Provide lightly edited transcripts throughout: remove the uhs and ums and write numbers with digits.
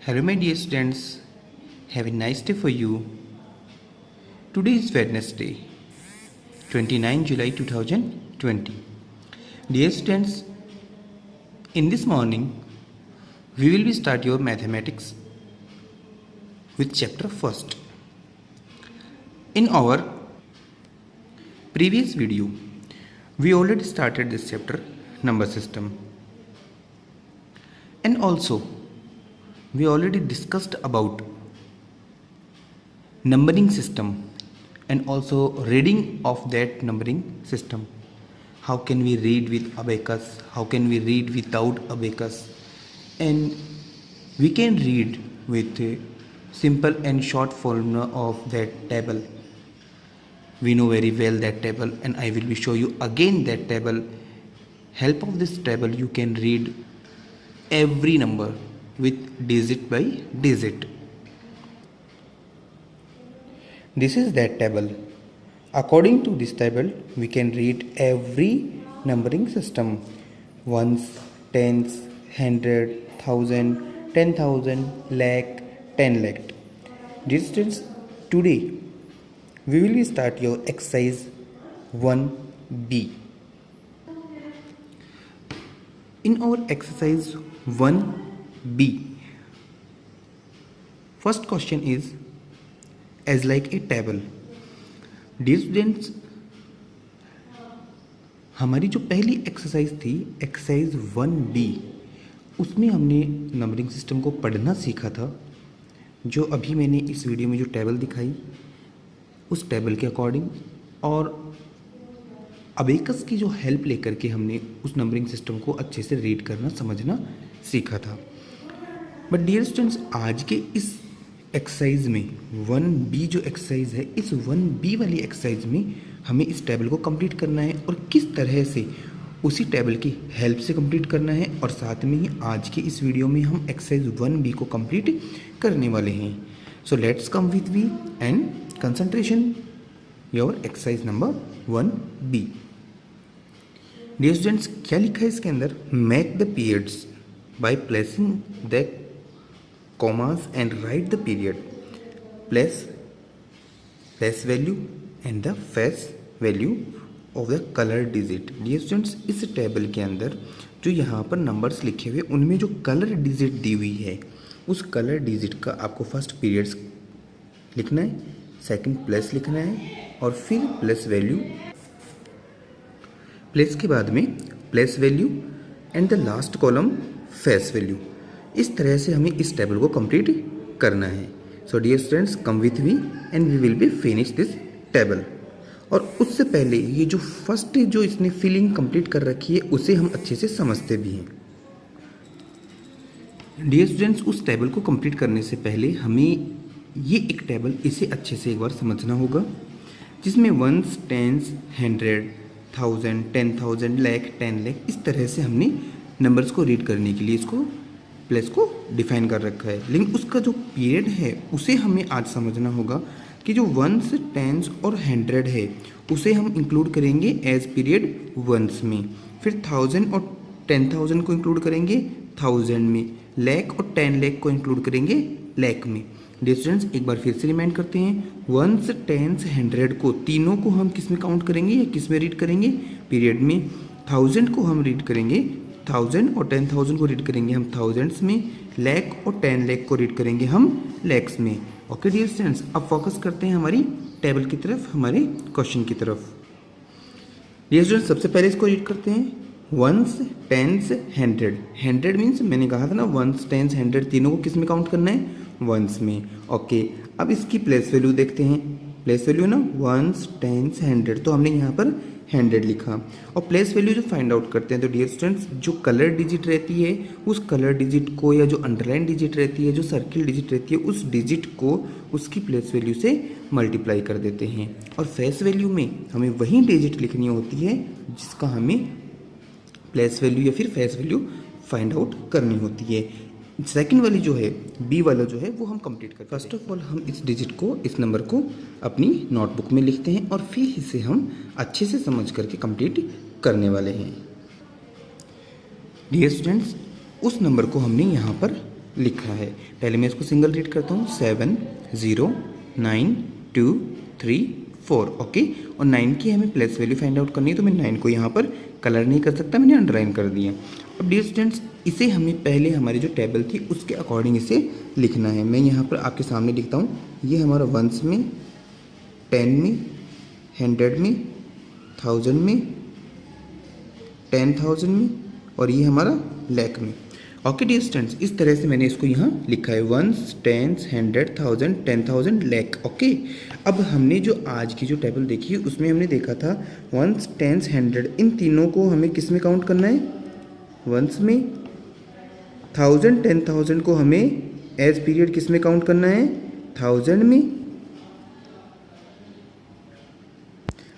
Hello, my dear students. Have a nice day for you. Today is Wednesday, 29 July 2020. Dear students, in this morning, we will be start your mathematics with chapter first. In our previous video, we already started this chapter, number system, and also we already discussed about numbering system and also reading of that numbering system. How can we read with abacus? How can we read without abacus? And we can read with a simple and short formula of that table. We know very well that table, and I will be show you again that table. Help of this table you can read every number with digit by digit. This is that table. According to this table, we can read every numbering system: ones, tens, hundred, thousand, 10,000, lakh, 10 lakh. Dear students, today we will start your exercise 1B. In our exercise 1B, first question is as like a table. Dear students, हमारी जो पहली exercise थी exercise 1B, उसमें हमने numbering system को पढ़ना सीखा था। जो अभी मैंने इस वीडियो में जो टेबल दिखाई उस टेबल के अकॉर्डिंग और अबेकस की जो हेल्प लेकर के हमने उस नंबरिंग सिस्टम को अच्छे से रीड करना समझना सीखा था। बट डियर स्टूडेंट्स, आज के इस एक्सरसाइज में 1B जो एक्सरसाइज है, इस 1B वाली एक्सरसाइज में हमें इस टेबल को कंप्लीट करना है और किस तरह से उसी टेबल की हेल्प से कंप्लीट करना है। और साथ में ही आज के इस वीडियो में हम एक्सरसाइज 1B को कंप्लीट करने वाले हैं। So let's come with we and concentration your exercise number 1B। Dear students, क्या लिखा है इसके अंदर? Make the periods by placing the commas and write the period. Place value and the face value of the color digit. Dear students, इस table के अंदर जो यहाँ पर नंबर्स लिखे हुए उनमें जो कलर डिजिट दी हुई है उस कलर डिजिट का आपको फर्स्ट पीरियड्स लिखना है, सेकंड प्लेस लिखना है और फिर प्लेस वैल्यू, प्लेस के बाद में place value and the last column face value. इस तरह से हमें इस टेबल को कंप्लीट करना है। So dear students, come with me and we will be finish this table. और उससे पहले ये जो फर्स्ट जो इसने फिलिंग कंप्लीट कर रखी है उसे हम अच्छे से समझते भी हैं। डियर स्टूडेंट्स, उस टेबल को कंप्लीट करने से पहले हमें ये एक टेबल इसे अच्छे से एक बार समझना होगा, जिसमें ones, tens, hundred, thousand, 10,000, lakh, 10 lakh, इस तरह से हमने नंबर्स को रीड करने के लिए इसको प्लेस को डिफाइन कर रखा है। लेकिन उसका जो पीरियड है उसे हमें आज समझना होगा कि जो वंस, टेंस और हंड्रेड है उसे हम इंक्लूड करेंगे एज पीरियड वंस में, फिर 1000 और 10,000 को इंक्लूड करेंगे 1000 में, लैख और 10 लाख को इंक्लूड करेंगे लैख में। डियर स्टूडेंट्स, एक बार फिर से रिमाइंड करते हैं, वंस, टेंस, हंड्रेड को तीनों को हम किस में काउंट करेंगे या किस में रीड करेंगे? पीरियड में। 1000 को हम रीड करेंगे 1000 और 10,000 को रीड करेंगे हम थाउजेंड्स में, लैख और 10 लाख को रीड करेंगे हम लैक्स में। ओके डियर स्टूडेंट्स, अब फोकस करते हैं हमारी टेबल की तरफ, हमारे क्वेश्चन की तरफ। डियर स्टूडेंट्स, सबसे पहले इसको रीड करते हैं, ones, tens, hundred. Hundred means मैंने कहा था ना, वंस, टेंस, हंड्रेड तीनों को किस में काउंट करना है? वंस में। ओके, अब इसकी प्लेस वैल्यू देखते हैं। प्लेस वैल्यू ना वंस, टेंस, हंड्रेड, तो हमने यहाँ पर 100 लिखा। और प्लेस वैल्यू जो फाइंड आउट करते हैं तो डियर स्टूडेंट्स, जो कलर डिजिट रहती है उस कलर डिजिट को, या जो अंडरलाइन डिजिट रहती है, जो सर्किल डिजिट रहती है, उस डिजिट को उसकी प्लेस वैल्यू से मल्टीप्लाई कर देते हैं। और फेस वैल्यू में हमें वही डिजिट लिखनी होती है जिसका हमें प्लेस वैल्यू या फिर फेस वैल्यू फाइंड आउट करनी होती है। सेकंड वाली जो है, बी वाला जो है, वो हम कंप्लीट करते हैं। फर्स्ट ऑफ ऑल हम इस डिजिट को, इस नंबर को अपनी नोटबुक में लिखते हैं और फिर इसे हम अच्छे से समझ करके कंप्लीट करने वाले हैं। डियर स्टूडेंट्स, उस नंबर को हमने यहाँ पर लिखा है। पहले मैं इसको सिंगल रीड करता हूँ, 7 0 9 2 3 4। ओके, और 9 की हमें प्लेस वैल्यू फाइंड आउट करनी है, तो मैं 9 को यहाँ पर कलर नहीं कर सकता, मैंने अंडरलाइन कर दिया। अब डियर स्टूडेंट्स, इसे हमें पहले हमारी जो टेबल थी उसके अकॉर्डिंग इसे लिखना है। मैं यहाँ पर आपके सामने लिखता हूँ, ये हमारा 1s में, 10 में, 100 में, 1000 में, 10,000 में, और ये हमारा लाख में। ओके डियर स्टूडेंट्स, इस तरह से मैंने इसको यहाँ लिखा है, 1s, 10s, 100, 1000, 10,000, लाख। ओके, अब हमने जो आज की जो टेबल देखी उसमें हमने देखा था 1s, 10s, 100, इन तीनों को हमें किस में काउंट करना है, 1s में। 1000, 10,000 को हमें एज पीरियड किस में काउंट करना है, 1000 में।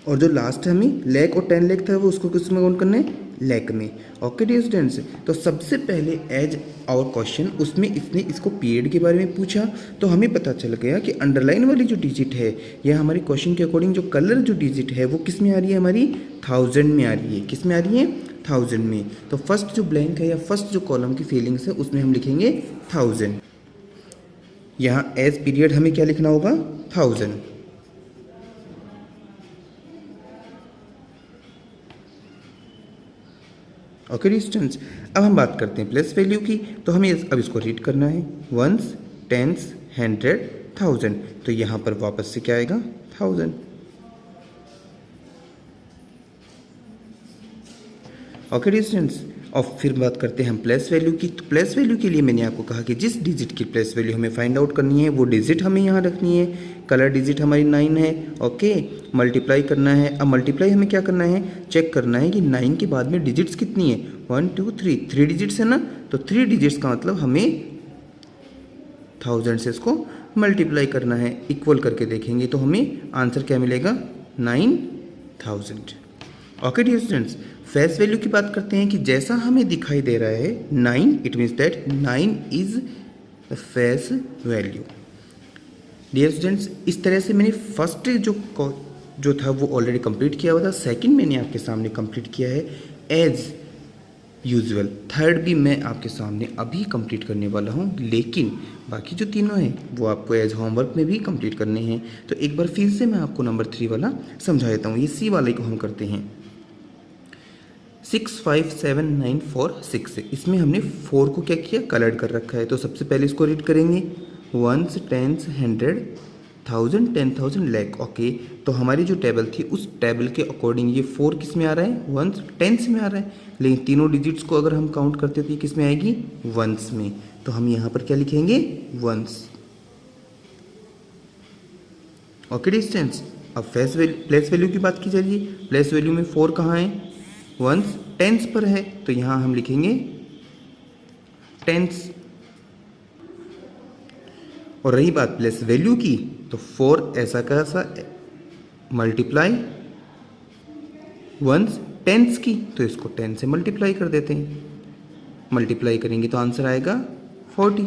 और जो लास्ट हमें लाख और 10 लाख था वो उसको किस में काउंट करना है, लाख में। ओके डियर स्टूडेंट्स, तो सबसे पहले एज आवर क्वेश्चन उसमें इसने इसको पीरियड के बारे में पूछा, तो हमें पता चल गया कि अंडरलाइन वाली जो डिजिट है या हमारे क्वेश्चन के अकॉर्डिंग जो कलर जो डिजिट है वो किस में आ रही है, हमारी 1000 में आ रही है। किस में आ रही है, 1000 में। तो फर्स्ट जो ब्लैंक है या फर्स्ट जो कॉलम की फीलिंग्स है उसमें हम लिखेंगे 1000। यहाँ एज पीरियड हमें क्या लिखना होगा, 1000। ओके डिस्टेंस, अब हम बात करते हैं प्लेस वैल्यू की, तो हमें अब इसको रीड करना है, 1s, 10s, 100, 1000। तो यहाँ पर वापस से क्या आएगा, 1000। ओके डिस्टेंस, और फिर बात करते हैं हम प्लेस वैल्यू की। तो प्लेस वैल्यू के लिए मैंने आपको कहा कि जिस डिजिट की प्लेस वैल्यू हमें फाइंड आउट करनी है वो डिजिट हमें यहाँ रखनी है। कलर डिजिट हमारी 9 है। ओके, मल्टीप्लाई करना है। अब मल्टीप्लाई हमें क्या करना है, चेक करना है कि 9 के बाद में डिजिट्स कितनी है, 1 2 3, 3 डिजिट्स है ना, तो 3 डिजिट्स का मतलब हमें 1000 से इसको मल्टीप्लाई करना है। इक्वल करके देखेंगे तो हमें आंसर क्या मिलेगा, 9000। Okay dear students, face value की बात करते हैं कि जैसा हमें दिखाई दे रहा है 9, it means that 9 is the face value. Dear students, इस तरह से मैंने फर्स्ट जो था वो ऑलरेडी कंप्लीट किया हुआ था। सेकंड मैंने आपके सामने कंप्लीट किया है एज यूजुअल। थर्ड भी मैं आपके सामने अभी कंप्लीट करने वाला हूँ, लेकिन बाकी जो तीनों हैं वो आपको एज होमवर्क में भी कंप्लीट करने हैं। तो एक बार फिर से मैं आपको नंबर 3 वाला समझा देता हूँ। ये सी वाले को हम करते हैं, 6 5 7 9 4 6। इसमें हमने 4 को क्या किया, कलर्ड कर रखा है। तो सबसे पहले इसको रीड करेंगे, 1s, 10s, 100, 1000, 10,000, लाख। ओके, तो हमारी जो टेबल थी उस टेबल के अकॉर्डिंग ये 4 किस में आ रहा है, 1s, 10s में आ रहा है। लेकिन तीनों डिजिट्स को अगर हम काउंट करते तो ये किस में आएगी, 1s में। तो हम यहाँ पर क्या लिखेंगे, 1s। ओके डिस्टेंस, अब प्लेस वैल्यू की बात की जा रही है। प्लेस वैल्यू में 4 कहाँ है, 1s, 10s पर है, तो यहाँ हम लिखेंगे 10s। और रही बात प्लेस वैल्यू की, तो 4 ऐसा कैसा मल्टीप्लाई 1s, 10s की, तो इसको 10 से मल्टीप्लाई कर देते हैं। मल्टीप्लाई करेंगे तो आंसर आएगा 40।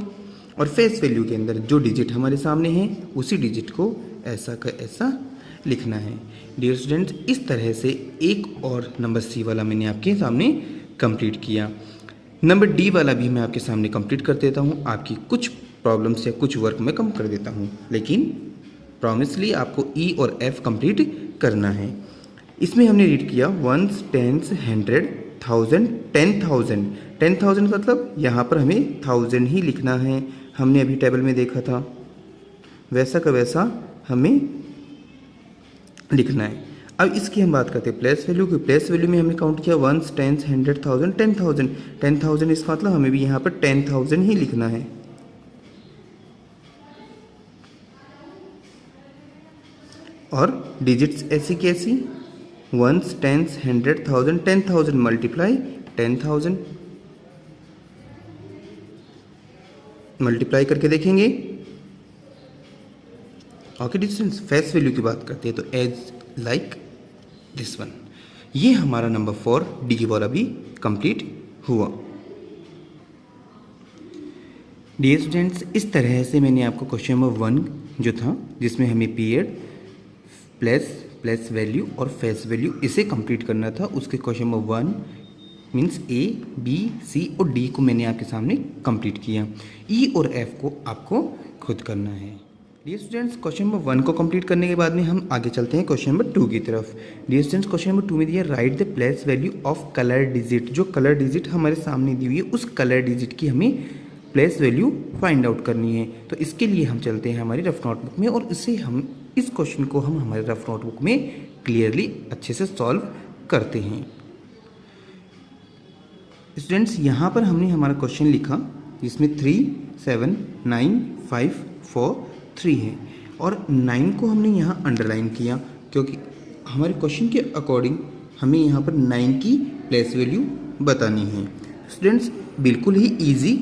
और फेस वैल्यू के अंदर जो डिजिट हमारे सामने है उसी डिजिट को ऐसा का ऐसा लिखना है। डियर स्टूडेंट्स, इस तरह से एक और नंबर सी वाला मैंने आपके सामने कंप्लीट किया। नंबर डी वाला भी मैं आपके सामने कंप्लीट कर देता हूँ। आपकी कुछ प्रॉब्लम्स या कुछ वर्क मैं कम कर देता हूँ, लेकिन प्रॉमिसली आपको ई और एफ कंप्लीट करना है। इसमें हमने रीड किया 1s, 10s, 100, 1000, 10,000। 10,000 का मतलब यहाँ पर हमें 1000 ही लिखना है। हमने अभी टेबल में देखा था, वैसा का वैसा हमें लिखना है। अब इसकी हम बात करते हैं प्लेस वैल्यू की। प्लेस वैल्यू में हमने काउंट किया 1s, 10s, 100, 1000, 10,000। 10,000 इसका मतलब हमें भी यहाँ पर 10,000 ही लिखना है। और डिजिट्स ऐसी कैसी, 1s, 10s, 100, 1000, 10,000 मल्टीप्लाई 10,000। मल्टीप्लाई करके देखेंगे। ओके डिस्टेंस, फेस वैल्यू की बात करते हैं तो एज लाइक दिस वन। ये हमारा नंबर 4 डी वाला भी कंप्लीट हुआ। डियर स्टूडेंट्स, इस तरह से मैंने आपको क्वेश्चन नंबर 1 जो था जिसमें हमें पीरियड, प्लेस वैल्यू और फेस वैल्यू इसे कंप्लीट करना था, उसके क्वेश्चन नंबर 1 मीन्स ए, बी, सी और डी को मैंने आपके सामने कंप्लीट किया। ई और एफ को आपको खुद करना है। डियर स्टूडेंट्स, क्वेश्चन नंबर 1 को कंप्लीट करने के बाद में हम आगे चलते हैं क्वेश्चन नंबर 2 की तरफ। डियर स्टूडेंट्स, क्वेश्चन नंबर 2 में दिया right the place value of colour digit. जो कलर डिजिट हमारे सामने दी हुई है उस कलर डिजिट की हमें प्लेस वैल्यू फाइंड आउट करनी है। तो इसके लिए हम चलते हैं हमारी रफ नोटबुक में और इस क्वेश्चन को हम हमारे रफ नोटबुक में क्लियरली अच्छे से सॉल्व करते हैं। स्टूडेंट्स, यहाँ पर हमने हमारा क्वेश्चन लिखा जिसमें 3, 7, 9, 5, 4, 3 है और 9 को हमने यहाँ अंडरलाइन किया क्योंकि हमारे क्वेश्चन के अकॉर्डिंग हमें यहाँ पर 9 की प्लेस वैल्यू बतानी है। स्टूडेंट्स, बिल्कुल ही इजी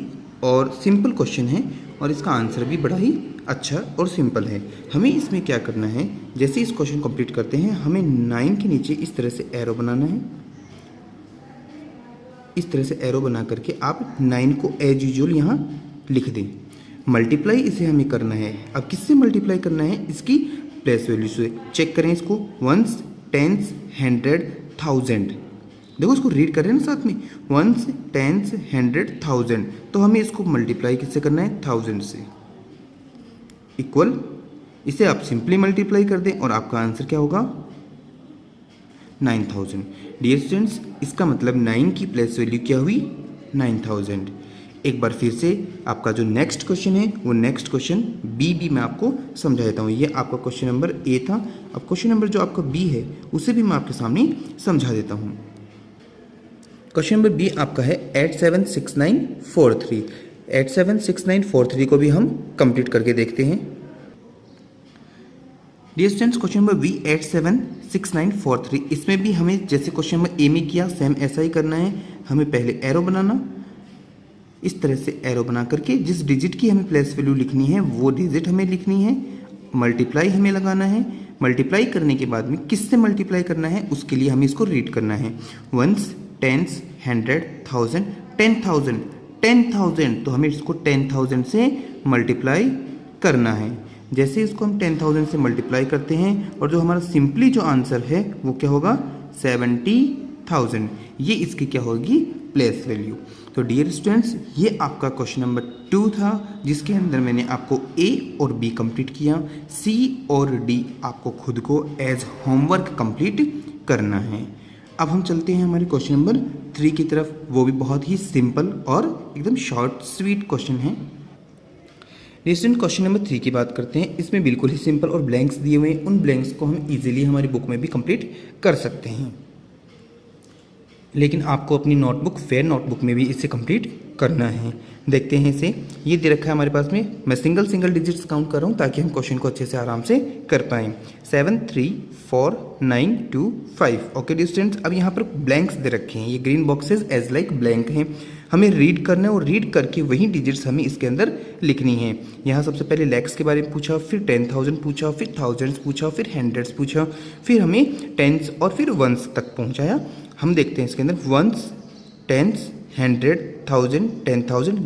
और सिंपल क्वेश्चन है और इसका आंसर भी बड़ा ही अच्छा और सिंपल है। हमें इसमें क्या करना है, जैसे इस क्वेश्चन कंप्लीट करते हैं हमें 9 के नीचे इस तरह से एरो बनाना है। इस तरह से एरो बना करके आप 9 को एज यूजुअल यहाँ लिख दें। मल्टीप्लाई इसे हमें करना है। अब किससे मल्टीप्लाई करना है, इसकी प्लेस वैल्यू से। चेक करें इसको, 1s, 10s, 100, 1000। देखो इसको रीड कर रहे हैं ना साथ में, 1s, 10s, 100, 1000। तो हमें इसको मल्टीप्लाई किससे करना है, 1000 से। इक्वल, इसे आप सिंपली मल्टीप्लाई कर दें और आपका आंसर क्या होगा, 9000। डियर स्टूडेंट्स, इसका मतलब 9 की प्लेस वैल्यू क्या हुई, 9000। एक बार फिर से आपका जो नेक्स्ट क्वेश्चन है वो नेक्स्ट क्वेश्चन बी भी मैं आपको समझा देता हूँ। ये आपका क्वेश्चन नंबर ए था। अब क्वेश्चन नंबर जो आपका बी है उसे भी मैं आपके सामने समझा देता हूँ। क्वेश्चन नंबर बी आपका है 876943। 876943 को भी हम कंप्लीट करके देखते हैं। Dear students, question number B 876943, इसमें भी हमें जैसे क्वेश्चन नंबर ए में किया सेम ऐसा ही करना है। हमें पहले एरो बनाना, इस तरह से एरो बना करके जिस डिजिट की हमें प्लेस वैल्यू लिखनी है वो डिजिट हमें लिखनी है। मल्टीप्लाई हमें लगाना है। मल्टीप्लाई करने के बाद में किससे मल्टीप्लाई करना है उसके लिए हमें इसको रीड करना है। 1s, 10s, 100, 1000, 10,000, 10,000। तो हमें इसको 10,000 से मल्टीप्लाई करना है। जैसे इसको हम 10,000 से मल्टीप्लाई करते हैं और जो हमारा सिंपली जो आंसर है वो क्या होगा, 70,000। ये इसकी क्या होगी, प्लेस वैल्यू। तो डियर स्टूडेंट्स, ये आपका क्वेश्चन नंबर 2 था जिसके अंदर मैंने आपको ए और बी कंप्लीट किया। सी और डी आपको खुद को एज होमवर्क कंप्लीट करना है। अब हम चलते हैं हमारे क्वेश्चन नंबर 3 की तरफ। वो भी बहुत ही सिंपल और एकदम शॉर्ट स्वीट क्वेश्चन है। स्टूडेंट, क्वेश्चन नंबर 3 की बात करते हैं। इसमें बिल्कुल ही सिंपल और ब्लैंक्स दिए हुए हैं। उन ब्लैंक्स को हम इजीली हमारी बुक में भी कंप्लीट कर सकते हैं, लेकिन आपको अपनी नोटबुक फेयर नोटबुक में भी इसे कंप्लीट करना है। देखते हैं इसे। ये दे रखा है हमारे पास में, मैं सिंगल डिजिट्स काउंट कर रहा हूँ ताकि हम क्वेश्चन को अच्छे से आराम से कर पाएँ। 7, 3, 4, 9, 2, 5। ओके डियर स्टूडेंट्स, अब यहाँ पर ब्लैंक्स दे रखे हैं। ये green boxes as like blank हैं। हमें रीड करना है और रीड करके वही डिजिट्स हमें इसके अंदर लिखनी है। यहाँ सबसे पहले लैक्स के बारे में पूछा, फिर 10,000 पूछा, फिर थाउजेंड्स पूछा, फिर हंड्रेड्स पूछा, फिर हमें टेंस और फिर वंस तक पहुँचाया। हम देखते हैं इसके अंदर वंस, टेंस, 100, 1000, 10,000,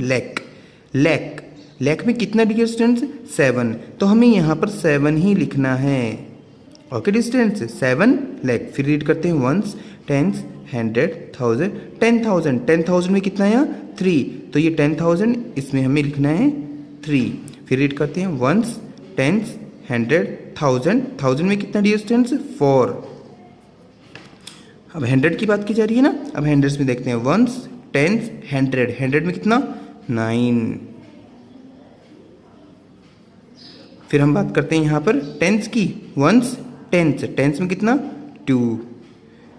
लैक में कितना डिजिट स्टूडेंट्स, 7। तो हमें यहाँ पर 7 ही लिखना है। Okay distance, 7 lakh. फिर रीड करते हैं वंस, टेंस, 100, 1000, 10,000। 10,000 में कितना है, 3। तो ये 10,000 इसमें हमें लिखना है 3। फिर रीड करते हैं वंस, टेंस, 100, 1000, 1000 में कितना डियर स्टूडेंट्स, 4। अब 100 की बात की जा रही है ना। अब 100 में देखते हैं वंस, टेंस, 100 में कितना, 9। फिर हम बात करते हैं यहाँ पर टेंस की, वंस, टेंस में कितना, 2।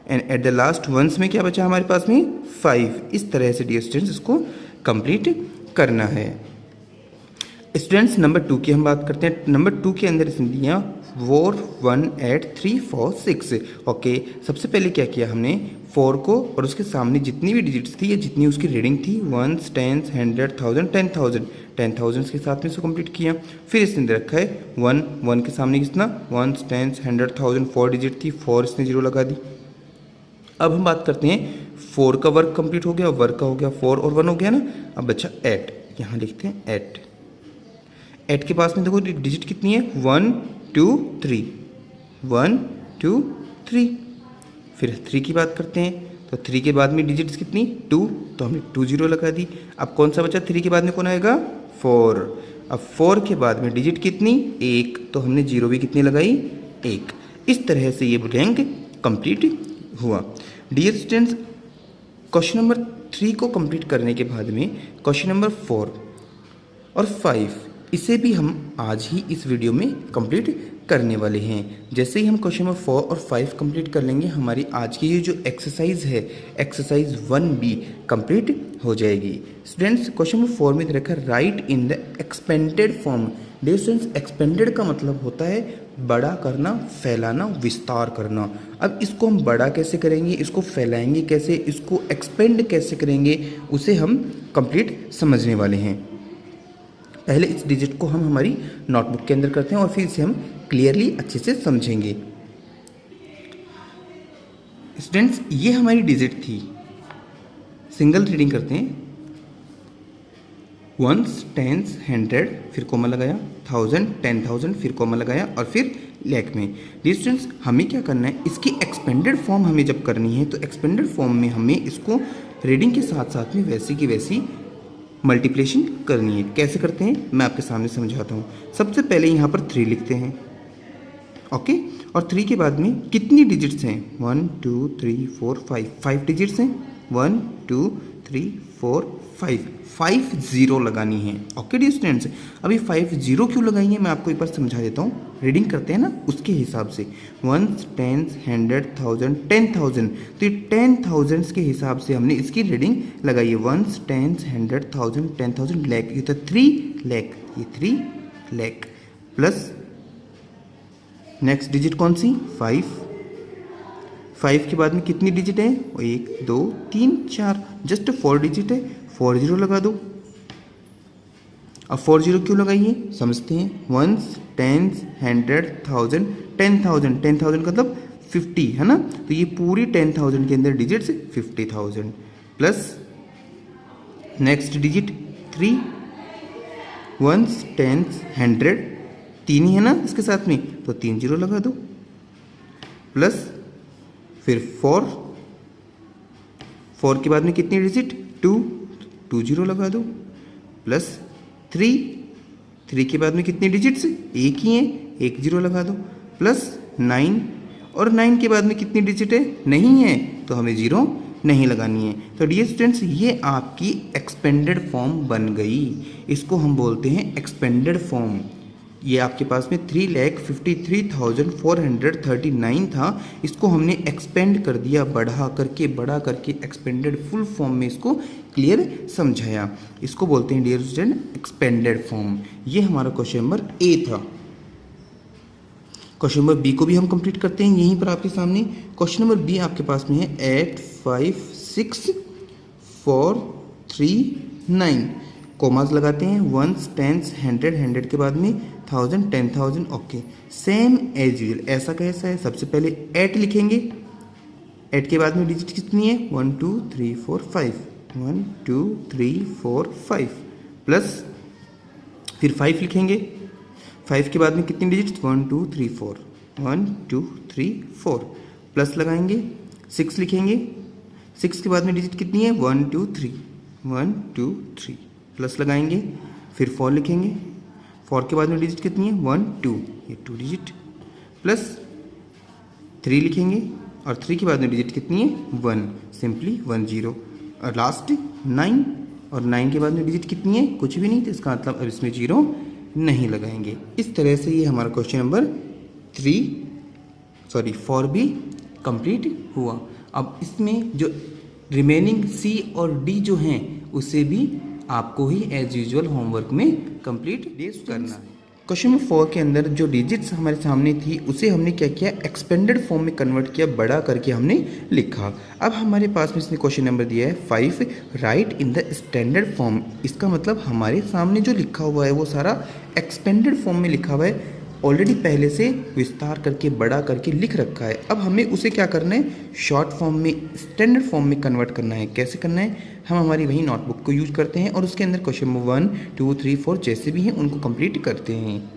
And at the last ones में क्या बचा हमारे पास में, 5। इस तरह से डियर स्टूडेंट्स इसको कंप्लीट करना है। स्टूडेंट्स, नंबर 2 की हम बात करते हैं। नंबर 2 के अंदर इसने दिया 4, 1, 8, 3, 4, 6। ओके, सबसे पहले क्या किया हमने, 4 को और उसके सामने जितनी भी डिजिट्स थी या जितनी उसकी रीडिंग थी, वंस, टेंस, 100, 1000, 10,000 के साथ में इसको कंप्लीट किया। फिर इसने दे रखा है 1 के सामने कितना, वंस, टेंस, 100, 1000, 4 डिजिट थी, 4 इसने 0 लगा दी। अब हम बात करते हैं 4 का वर्क कंप्लीट हो गया, वर्क का हो गया, 4 और 1 हो गया ना। अब बच्चा 8, यहाँ लिखते हैं 8 के पास में देखो डिजिट कितनी है, 1, 2, 3, 1, 2, 3। फिर 3 की बात करते हैं तो 3 के बाद में डिजिट्स कितनी 2, तो हमने 2 0 लगा दी। अब कौन सा बचा 3 के बाद में कौन आएगा 4। अब 4 के बाद में डिजिट कितनी 1, तो हमने 0 भी कितनी लगाई 1। इस तरह से ये ब्लैंक कंप्लीट हुआ। डियर स्टूडेंट्स, क्वेश्चन नंबर 3 को कंप्लीट करने के बाद में क्वेश्चन नंबर 4 और 5 इसे भी हम आज ही इस वीडियो में कंप्लीट करने वाले हैं। जैसे ही हम क्वेश्चन नंबर 4 और 5 कंप्लीट कर लेंगे, हमारी आज की ये जो एक्सरसाइज है एक्सरसाइज 1B कंप्लीट हो जाएगी। स्टूडेंट्स, क्वेश्चन नंबर 4 में देखा write in the expanded form. Dear students, expanded का मतलब होता है बड़ा करना, फैलाना, विस्तार करना। अब इसको हम बड़ा कैसे करेंगे, इसको फैलाएंगे कैसे, इसको एक्सपेंड कैसे करेंगे, उसे हम कंप्लीट समझने वाले हैं। पहले इस डिजिट को हम हमारी नोटबुक के अंदर करते हैं और फिर इसे हम क्लियरली अच्छे से समझेंगे। स्टूडेंट्स, ये हमारी डिजिट थी। सिंगल रीडिंग करते हैं। 1s, 10s, 100 फिर कोमा लगाया, 1000, 10,000 फिर कोमा लगाया और फिर लाख में। डियर स्टूडेंट्स, हमें क्या करना है, इसकी एक्सपेंडेड फॉर्म हमें जब करनी है तो एक्सपेंडेड फॉर्म में हमें इसको रीडिंग के साथ साथ में वैसी की वैसी मल्टीप्लिकेशन करनी है। कैसे करते हैं मैं आपके सामने समझाता हूँ। सबसे पहले यहाँ पर 3 लिखते हैं, ओके। और 3 के बाद में कितनी डिजिट्स हैं 1 2 3 4 5, 5 डिजिट्स हैं 1 2 3 4 5 0 लगानी है, ओके डियर स्टूडेंट्स। अभी 5 0 क्यों लगाई है मैं आपको एक बार समझा देता हूँ। रीडिंग करते हैं ना उसके हिसाब से 1s, 10s, 100, 1000, 10,000, तो ये 10,000 के हिसाब से हमने इसकी रीडिंग लगाई है। 1s, 10s, 100, 1000, 10,000 लाख, ये तो 3 लाख, ये 3 लाख प्लस नेक्स्ट डिजिट कौन सी 5 के बाद में कितनी डिजिट है 1 2 3 4, जस्ट 4 डिजिट है, 4 0 लगा दो। अब 4 0 क्यों लगाइए समझते हैं। 1s, 10s, 100, 1000, 10,000, 10,000 का मतलब 50 है ना, तो ये पूरी 10,000 के अंदर digits 50,000 plus next digit 3, 1s, 10s, 100 3 ही है ना इसके साथ में, तो 3 0 लगा दो प्लस फिर 4 के बाद में कितनी डिजिट 2 0 लगा दो प्लस 3 के बाद में कितनी डिजिट्स एक ही है, 1 0 लगा दो प्लस 9, और 9 के बाद में कितनी डिजिट है नहीं है, तो हमें 0 नहीं लगानी है। तो डियर स्टूडेंट्स, ये आपकी एक्सपेंडेड फॉर्म बन गई। इसको हम बोलते हैं एक्सपेंडेड फॉर्म। ये आपके पास में 3,53,439 था, इसको हमने एक्सपेंड कर दिया, बढ़ा करके एक्सपेंडेड फुल फॉर्म में इसको क्लियर समझाया। इसको बोलते हैं डियर स्टूडेंट एक्सपेंडेड फॉर्म। ये हमारा क्वेश्चन नंबर ए था। क्वेश्चन नंबर बी को भी हम कंप्लीट करते हैं यहीं पर आपके सामने। क्वेश्चन नंबर बी आपके पास में है 8 5 6 4 3 9, कोमास लगाते हैं 1s, 10s, 100, 100 के बाद में 1000, 10,000, ओके। सेम एज यूजुअल ऐसा कैसा है, सबसे पहले 8 लिखेंगे, 8 के बाद में डिजिट कितनी है 1 2 3 4 5, 1 2 3 4 5 प्लस फिर 5 लिखेंगे, 5 के बाद में कितनी डिजिट 1 2 3 4, 1 2 3 4 प्लस लगाएंगे, 6 लिखेंगे, 6 के बाद में डिजिट कितनी है 1 2 3, 1 2 3 प्लस लगाएंगे, फिर 4 लिखेंगे, 4 के बाद में डिजिट कितनी है 1 2, ये 2 डिजिट प्लस 3 लिखेंगे और 3 के बाद में डिजिट कितनी है 1, सिंपली 1 0 और लास्ट 9, और 9 के बाद में डिजिट कितनी है कुछ भी नहीं, तो इसका मतलब अब इसमें 0 नहीं लगाएंगे। इस तरह से ये हमारा क्वेश्चन नंबर 4 भी कंप्लीट हुआ। अब इसमें जो रिमेनिंग सी और डी जो हैं उसे भी आपको ही एज यूजुअल होमवर्क में कंप्लीट करना है। क्वेश्चन नंबर 4 के अंदर जो डिजिट्स हमारे सामने थी उसे हमने क्या किया एक्सपेंडेड फॉर्म में कन्वर्ट किया, बड़ा करके हमने लिखा। अब हमारे पास में इसने क्वेश्चन नंबर दिया है 5 right in the standard form. इसका मतलब हमारे सामने जो लिखा हुआ है वो सारा एक्सपेंडेड फॉर्म में लिखा हुआ है, ऑलरेडी पहले से विस्तार करके बड़ा करके लिख रखा है। अब हमें उसे क्या करना है शॉर्ट फॉर्म में स्टैंडर्ड फॉर्म में कन्वर्ट करना है। कैसे करना है, हम हमारी वही नोटबुक को यूज करते हैं और उसके अंदर क्वेश्चन नंबर 1 2 3 4 जैसे भी हैं उनको कंप्लीट करते हैं।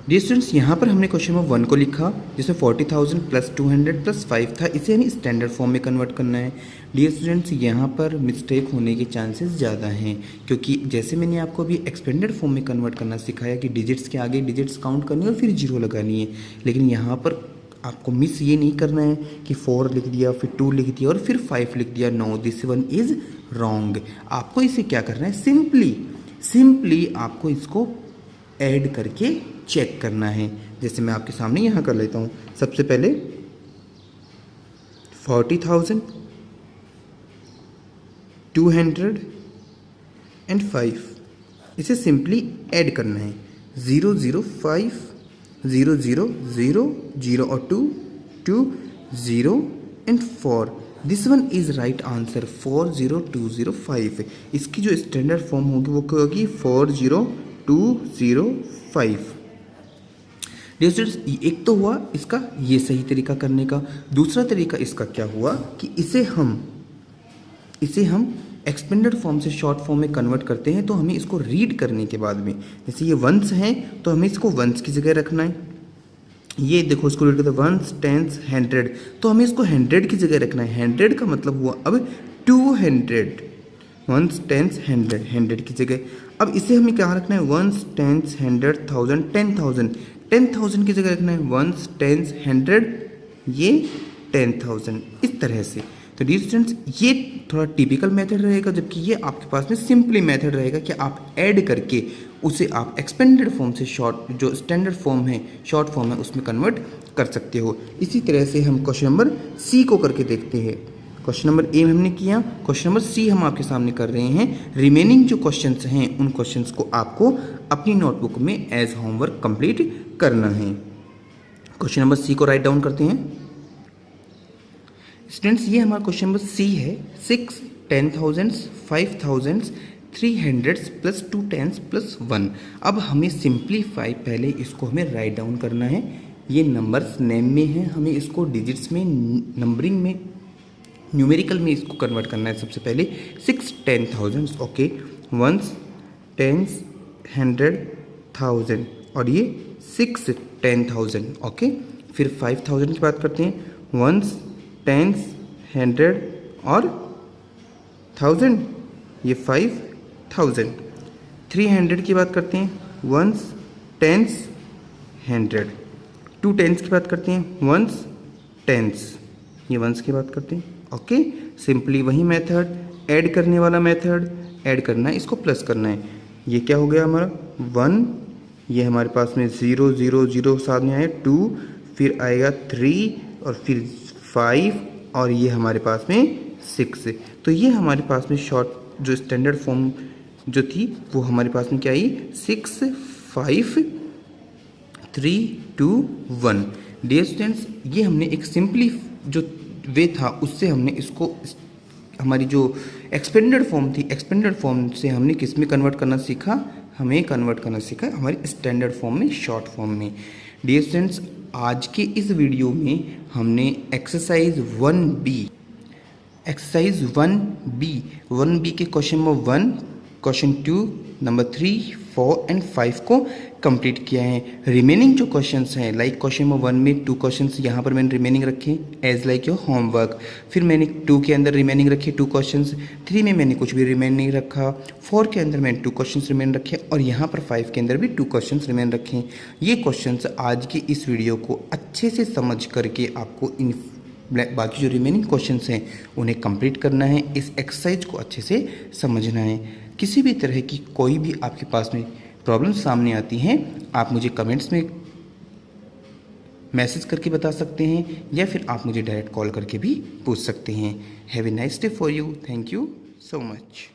डियर स्टूडेंट्स, यहाँ पर हमने क्वेश्चन नंबर 1 को लिखा जिसमें 40,000 प्लस 200 प्लस 5 था, इसे हमें स्टैंडर्ड फॉर्म में कन्वर्ट करना है। डियर स्टूडेंट्स, यहाँ पर मिस्टेक होने के चांसेस ज़्यादा हैं, क्योंकि जैसे मैंने आपको अभी एक्सपेंडेड फॉर्म में कन्वर्ट करना सिखाया कि डिजिट्स के आगे डिजिट्स काउंट करनी है और फिर जीरो लगानी है, लेकिन यहाँ पर आपको मिस ये नहीं करना है कि 4 लिख दिया, फिर 2 लिख दिया और फिर 5 लिख दिया। No, this one is wrong. आपको इसे क्या करना है, सिंपली आपको इसको ऐड करके चेक करना है। जैसे मैं आपके सामने यहाँ कर लेता हूँ। सबसे पहले 40,000 205, इसे सिंपली ऐड करना है। 0 0 5 0 0 0 0 और 2 2 0 and 4। This one is right answer 40205। इसकी जो स्टैंडर्ड फॉर्म होगी वो क्या होगी, 40205। डियर स्टूडेंट्स, एक तो हुआ इसका ये सही तरीका करने का। दूसरा तरीका इसका क्या हुआ कि इसे हम एक्सपेंडेड फॉर्म से शॉर्ट फॉर्म में कन्वर्ट करते हैं, तो हमें इसको रीड करने के बाद में, जैसे ये वंस हैं तो हमें इसको वंस की जगह रखना है। ये देखो, इसको रीड करते हैं वंस टेंस 100, तो हमें इसको 100 की जगह रखना है। 100 का मतलब हुआ अब 200, वंस टेंस 100 की जगह। अब इसे हमें क्या रखना है, वंस टेंस 100 1000 10,000 की जगह रखना है। वंस टेंस 100, ये 10,000, इस तरह से। तो डियर स्टूडेंट्स, ये थोड़ा टिपिकल मेथड रहेगा, जबकि ये आपके पास में सिंपली मेथड रहेगा कि आप ऐड करके उसे आप एक्सपेंडेड फॉर्म से शॉर्ट, जो स्टैंडर्ड फॉर्म है, शॉर्ट फॉर्म है, उसमें कन्वर्ट कर सकते हो। इसी तरह से हम क्वेश्चन नंबर सी को करके देखते हैं। क्वेश्चन नंबर ए हमने किया, क्वेश्चन नंबर सी हम आपके सामने कर रहे हैं। रिमेनिंग जो क्वेश्चंस हैं उन क्वेश्चंस को आपको अपनी नोटबुक में एज होमवर्क कंप्लीट करना है। क्वेश्चन नंबर सी को राइट डाउन करते हैं। स्टूडेंट्स, ये हमारा क्वेश्चन नंबर सी है। 6 10,000 5,000 300 प्लस 2 10s प्लस 1। अब हमें सिंप्लीफाई, पहले इसको हमें राइट डाउन करना है। ये नंबर्स नेम में है, हमें इसको डिजिट्स में, नंबरिंग में, न्यूमेरिकल में इसको कन्वर्ट करना है। सबसे पहले 6 10,000, ओके, वंस टेंस 100,000 और ये 6 10,000, ओके। फिर 5,000 की बात करते हैं, वंस टेंस 100 और 1000, ये 5,000। 300 की बात करते हैं, वंस टेंस 100। 2 10s की बात करते हैं, वंस टेंस, ये वंस की बात करते हैं, ओके। सिंपली वही मेथड, ऐड करने वाला मेथड, ऐड करना है, इसको प्लस करना है। ये क्या हो गया हमारा 1, ये हमारे पास में 0 0 0 साथ में आया 2, फिर आएगा 3 और फिर 5 और ये हमारे पास में 6। तो ये हमारे पास में शॉर्ट जो स्टैंडर्ड फॉर्म जो थी वो हमारे पास में क्या आई, 6 5 3 2 1। डियर स्टूडेंट्स, ये हमने एक सिंपली जो वे था उससे हमने इसको, हमारी जो एक्सपेंडेड फॉर्म थी, एक्सपेंडेड फॉर्म से हमने किस में कन्वर्ट करना सीखा, हमें कन्वर्ट करना सीखा हमारी स्टैंडर्ड फॉर्म में, शॉर्ट फॉर्म में। डियर स्टूडेंट्स, आज के इस वीडियो में हमने एक्सरसाइज 1B के question number 1, question 2, number 3, 4 and 5 को कंप्लीट किया है। रिमेनिंग जो क्वेश्चंस हैं, लाइक क्वेश्चन नंबर 1 में 2 क्वेश्चंस यहाँ पर मैंने रिमेनिंग रखे एज लाइक योर होमवर्क। फिर मैंने 2 के अंदर रिमेनिंग रखे 2 क्वेश्चंस, 3 में मैंने कुछ भी रिमेन नहीं रखा, 4 के अंदर मैंने 2 क्वेश्चंस रिमेन रखे और यहाँ पर 5 के अंदर भी 2 क्वेश्चंस रिमेन रखे। ये क्वेश्चंस आज की इस वीडियो को अच्छे से समझ करके आपको इन बाकी जो रिमेनिंग क्वेश्चंस हैं उन्हें कंप्लीट करना है। इस एक्सरसाइज को अच्छे से समझना है। किसी भी तरह की कोई भी आपके पास में प्रॉब्लम सामने आती हैं, आप मुझे कमेंट्स में मैसेज करके बता सकते हैं या फिर आप मुझे डायरेक्ट कॉल करके भी पूछ सकते हैं। Have a nice day for you. Thank you so much.